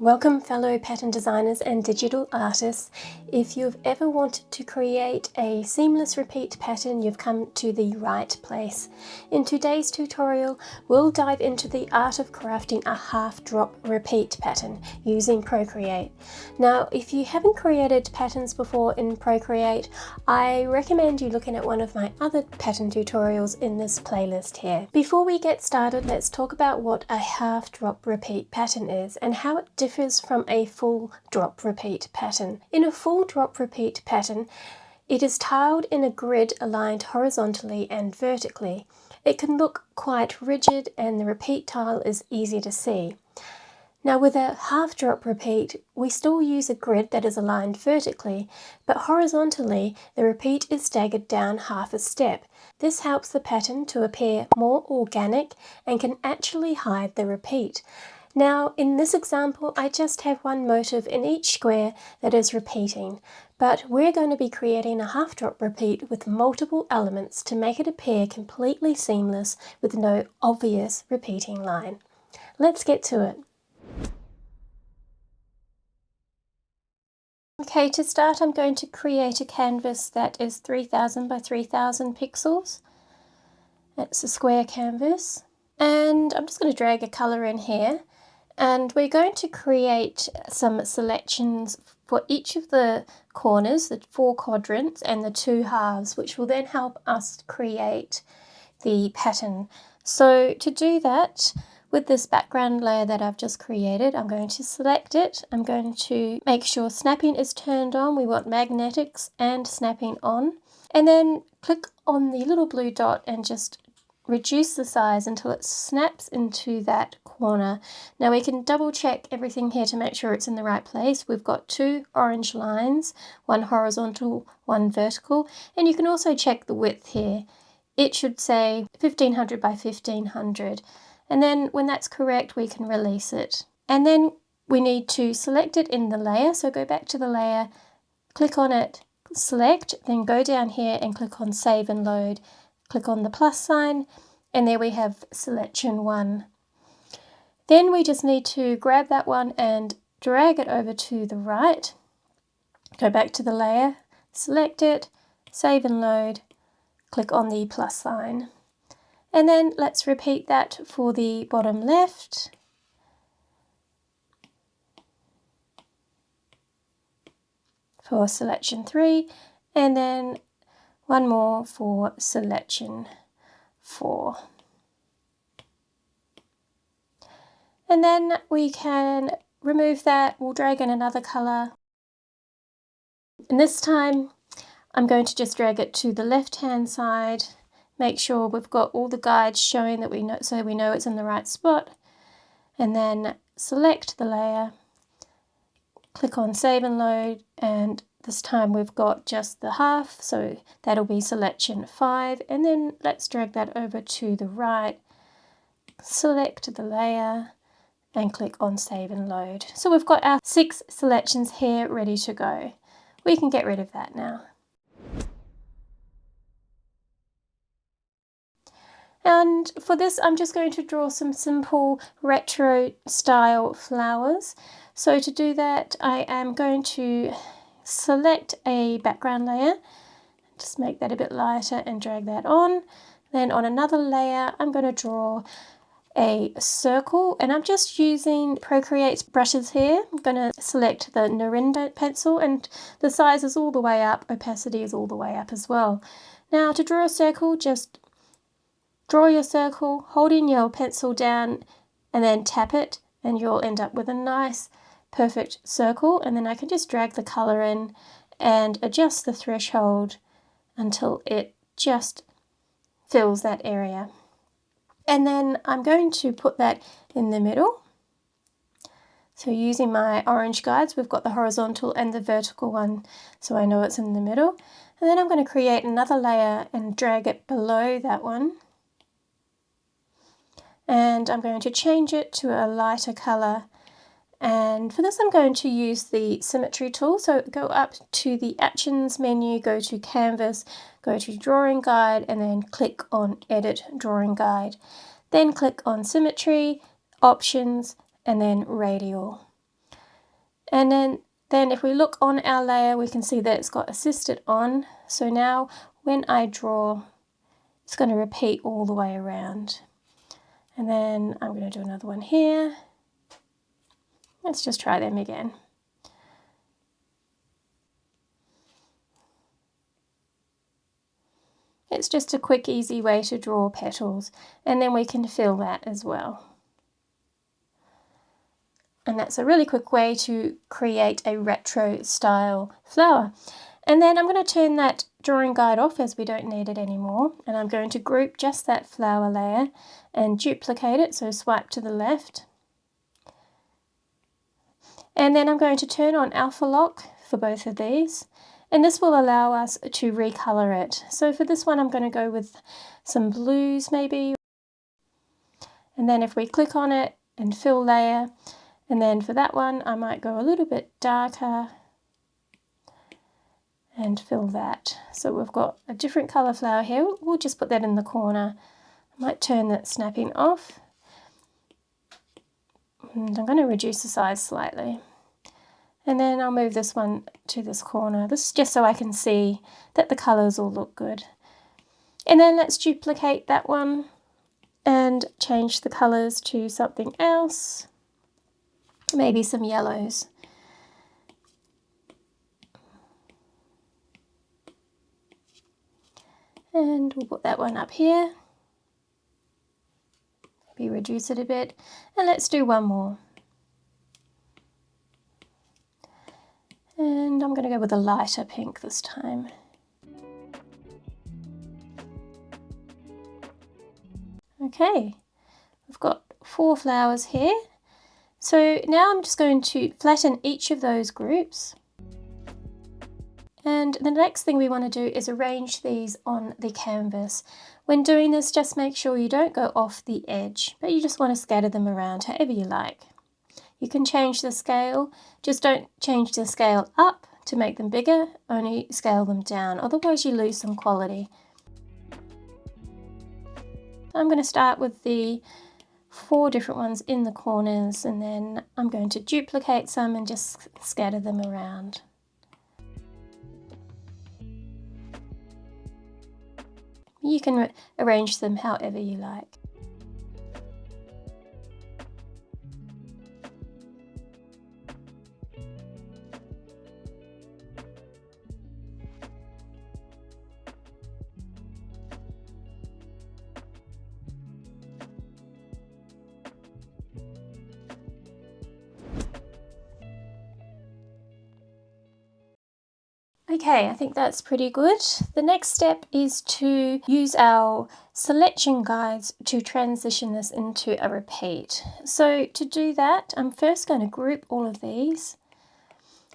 Welcome fellow pattern designers and digital artists. If you've ever wanted to create a seamless repeat pattern, you've come to the right place. In today's tutorial, we'll dive into the art of crafting a half drop repeat pattern using Procreate. Now, if you haven't created patterns before in Procreate, I recommend you looking at one of my other pattern tutorials in this playlist here. Before we get started, let's talk about what a half drop repeat pattern is and how it differs from a full drop repeat pattern. In a full drop repeat pattern, it is tiled in a grid aligned horizontally and vertically. It can look quite rigid and the repeat tile is easy to see. Now with a half drop repeat, we still use a grid that is aligned vertically, but horizontally the repeat is staggered down half a step. This helps the pattern to appear more organic and can actually hide the repeat. Now in this example, I just have one motif in each square that is repeating, but we're going to be creating a half drop repeat with multiple elements to make it appear completely seamless with no obvious repeating line. Let's get to it. Okay, to start I'm going to create a canvas that is 3000 by 3000 pixels. It's a square canvas, and I'm just going to drag a colour in here. And we're going to create some selections for each of the corners, the 4 quadrants and the 2 halves, which will then help us create the pattern. So to do that, with this background layer that I've just created, I'm going to select it. I'm going to make sure snapping is turned on. We want magnetics and snapping on. And then click on the little blue dot and just reduce the size until it snaps into that corner. Now we can double check everything here to make sure it's in the right place. We've got 2 orange lines, one horizontal, one vertical, and you can also check the width here. It should say 1500 by 1500, and then when that's correct we can release it. And then we need to select it in the layer, so go back to the layer, click on it, select, then go down here and click on Save and Load. Click on the plus sign, and there we have selection 1. Then we just need to grab that one and drag it over to the right. Go back to the layer, select it, save and load, click on the plus sign. And then let's repeat that for the bottom left. For selection 3, and then one more for selection 4. And then we can remove that. We'll drag in another colour. And this time I'm going to just drag it to the left hand side. Make sure we've got all the guides showing that we know, so we know it's in the right spot. And then select the layer, click on Save and Load, and this time we've got just the half, so that'll be selection 5, and then let's drag that over to the right, select the layer, and click on Save and Load. So we've got our 6 selections here ready to go. We can get rid of that now. And for this I'm just going to draw some simple retro style flowers. So to do that I am going to select a background layer, just make that a bit lighter and drag that on. Then on another layer I'm going to draw a circle, and I'm just using Procreate brushes here. I'm going to select the Narinder pencil, and the size is all the way up, opacity is all the way up as well. Now to draw a circle, just draw your circle, holding your pencil down and then tap it, and you'll end up with a nice perfect circle. And then I can just drag the colour in and adjust the threshold until it just fills that area. And then I'm going to put that in the middle. So using my orange guides, we've got the horizontal and the vertical one, so I know it's in the middle. And then I'm going to create another layer and drag it below that one. And I'm going to change it to a lighter colour. And for this I'm going to use the symmetry tool. So go up to the actions menu, go to canvas, go to drawing guide, and then click on edit drawing guide. Then click on symmetry, options, and then radial. And then if we look on our layer, we can see that it's got assisted on. So now when I draw, it's going to repeat all the way around. And then I'm going to do another one here. Let's just try them again. It's just a quick, easy way to draw petals, and then we can fill that as well. And that's a really quick way to create a retro style flower. And then I'm going to turn that drawing guide off as we don't need it anymore. And I'm going to group just that flower layer and duplicate it, so swipe to the left. And then I'm going to turn on alpha lock for both of these. And this will allow us to recolor it. So for this one, I'm going to go with some blues maybe. And then if we click on it and fill layer, and then for that one, I might go a little bit darker and fill that. So we've got a different color flower here. We'll just put that in the corner. I might turn that snapping off. And I'm going to reduce the size slightly. And then I'll move this one to this corner. This is just so I can see that the colors all look good. And then let's duplicate that one and change the colors to something else. Maybe some yellows. And we'll put that one up here. Maybe reduce it a bit. And let's do one more. And I'm going to go with a lighter pink this time. Okay, we've got 4 flowers here. So now I'm just going to flatten each of those groups. And the next thing we want to do is arrange these on the canvas. When doing this, just make sure you don't go off the edge, but you just want to scatter them around however you like. You can change the scale, just don't change the scale up to make them bigger, only scale them down, otherwise you lose some quality. I'm going to start with the 4 different ones in the corners, and then I'm going to duplicate some and just scatter them around. You can arrange them however you like. Okay, I think that's pretty good. The next step is to use our selection guides to transition this into a repeat. So to do that, I'm first going to group all of these.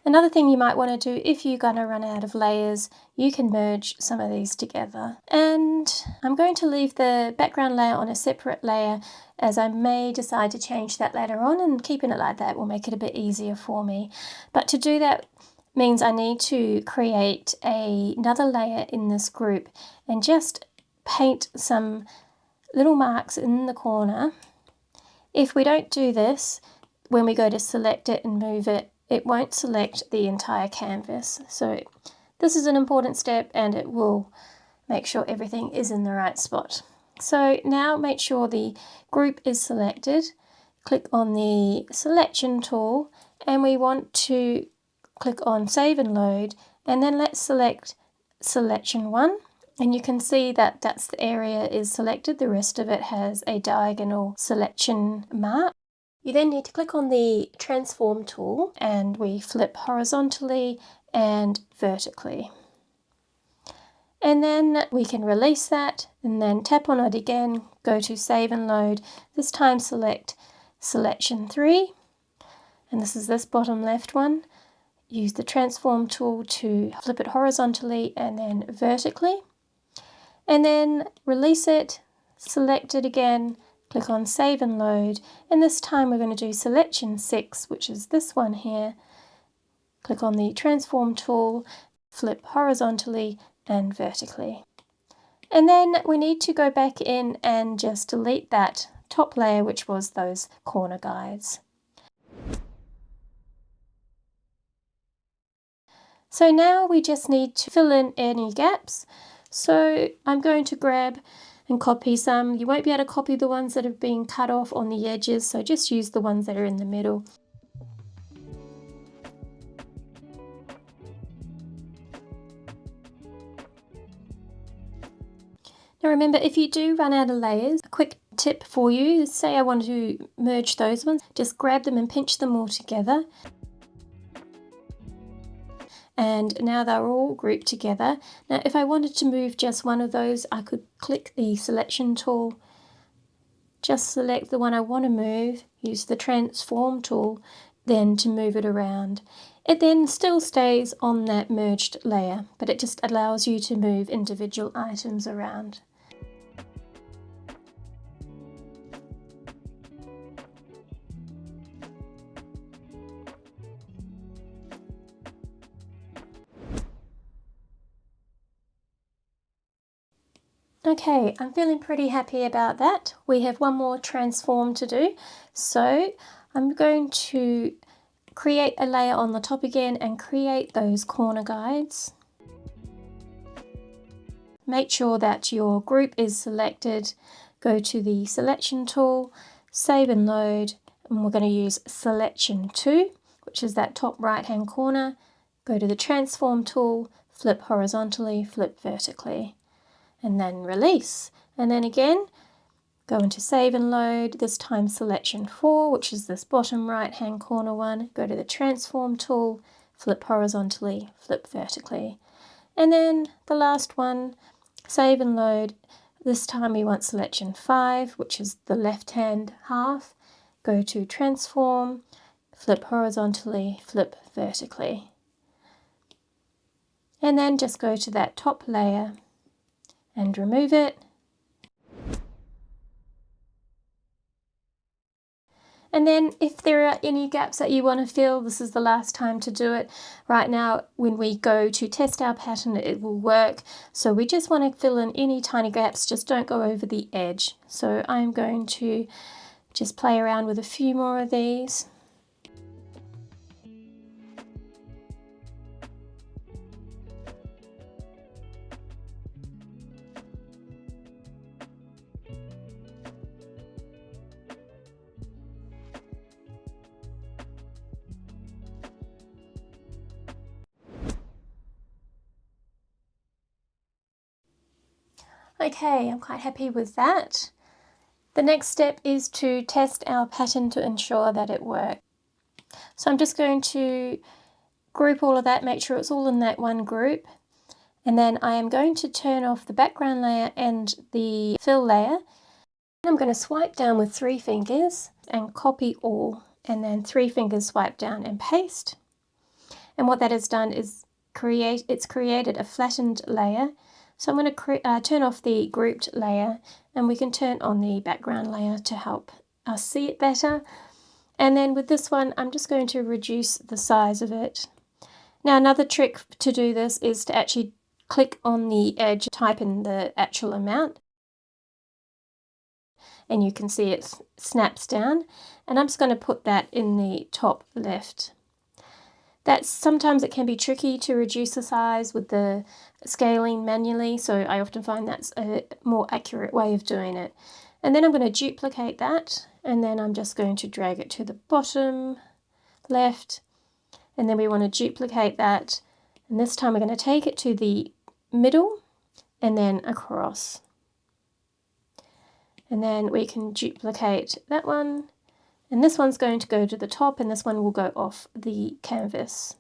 Another thing you might want to do if you're going to run out of layers, you can merge some of these together. And I'm going to leave the background layer on a separate layer, as I may decide to change that later on, and keeping it like that will make it a bit easier for me. But to do that means I need to create another layer in this group and just paint some little marks in the corner. If we don't do this, when we go to select it and move it, it won't select the entire canvas. So this is an important step, and it will make sure everything is in the right spot. So now make sure the group is selected. Click on the selection tool, and we want to click on Save and Load, and then let's select Selection 1, and you can see that that's the area is selected. The rest of it has a diagonal selection mark. You then need to click on the Transform tool, and we flip horizontally and vertically. And then we can release that, and then tap on it again, go to Save and Load. This time select Selection 3, and this is this bottom left one. Use the Transform tool to flip it horizontally and then vertically. And then release it, select it again, click on Save and Load, and this time we're going to do Selection 6, which is this one here. Click on the Transform tool, flip horizontally and vertically. And then we need to go back in and just delete that top layer, which was those corner guides. So now we just need to fill in any gaps. So I'm going to grab and copy some. You won't be able to copy the ones that have been cut off on the edges, so just use the ones that are in the middle. Now remember, if you do run out of layers, a quick tip for you is, say I want to merge those ones, just grab them and pinch them all together. And now they're all grouped together. Now if I wanted to move just one of those, I could click the selection tool, just select the one I want to move, use the transform tool, then to move it around. It then still stays on that merged layer, but it just allows you to move individual items around. Okay, I'm feeling pretty happy about that. We have one more transform to do. So I'm going to create a layer on the top again and create those corner guides. Make sure that your group is selected. Go to the selection tool, save and load, and we're going to use selection 2, which is that top right hand corner. Go to the transform tool, flip horizontally, flip vertically, and then release. And then again, go into save and load, this time selection 4, which is this bottom right hand corner one. Go to the transform tool, flip horizontally, flip vertically. And then the last one, save and load. This time we want selection 5, which is the left hand half. Go to transform, flip horizontally, flip vertically. And then just go to that top layer and remove it. And then if there are any gaps that you want to fill, this is the last time to do it. Right now, when we go to test our pattern, it will work. So we just want to fill in any tiny gaps, just don't go over the edge. So I'm going to just play around with a few more of these. Okay, I'm quite happy with that. The next step is to test our pattern to ensure that it works. So I'm just going to group all of that, make sure it's all in that one group. And then I am going to turn off the background layer and the fill layer. I'm going to swipe down with 3 fingers and copy all, and then 3 fingers swipe down and paste. And what that has done is it's created a flattened layer. So I'm going to turn off the grouped layer, and we can turn on the background layer to help us see it better. And then with this one, I'm just going to reduce the size of it. Now another trick to do this is to actually click on the edge, type in the actual amount, and you can see it snaps down. And I'm just going to put that in the top left. Sometimes it can be tricky to reduce the size with the scaling manually, so I often find that's a more accurate way of doing it. And then I'm going to duplicate that, and then I'm just going to drag it to the bottom left, and then we want to duplicate that, and this time we're going to take it to the middle and then across. And then we can duplicate that one, and this one's going to go to the top, and this one will go off the canvas.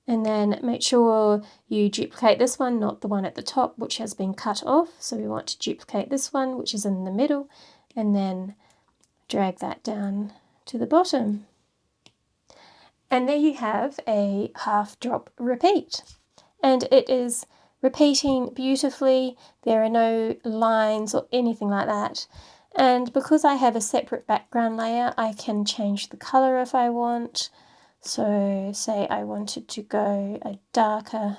And then make sure you duplicate this one, not the one at the top, which has been cut off. So we want to duplicate this one, which is in the middle, and then drag that down to the bottom. And there you have a half drop repeat. And it is repeating beautifully. There are no lines or anything like that. And because I have a separate background layer, I can change the color if I want. So say I wanted to go a darker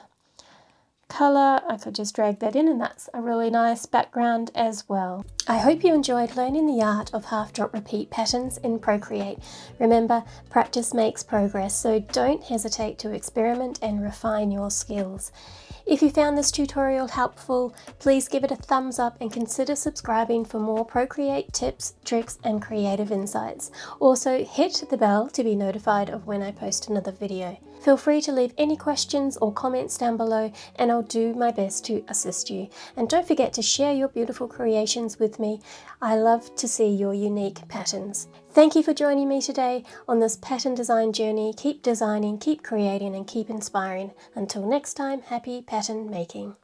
colour, I could just drag that in, and that's a really nice background as well. I hope you enjoyed learning the art of half drop repeat patterns in Procreate. Remember, practice makes progress, so don't hesitate to experiment and refine your skills. If you found this tutorial helpful, please give it a thumbs up and consider subscribing for more Procreate tips, tricks and creative insights. Also, hit the bell to be notified of when I post another video. Feel free to leave any questions or comments down below and I'll do my best to assist you. And don't forget to share your beautiful creations with me. I love to see your unique patterns. Thank you for joining me today on this pattern design journey. Keep designing, keep creating and keep inspiring. Until next time, happy pattern making.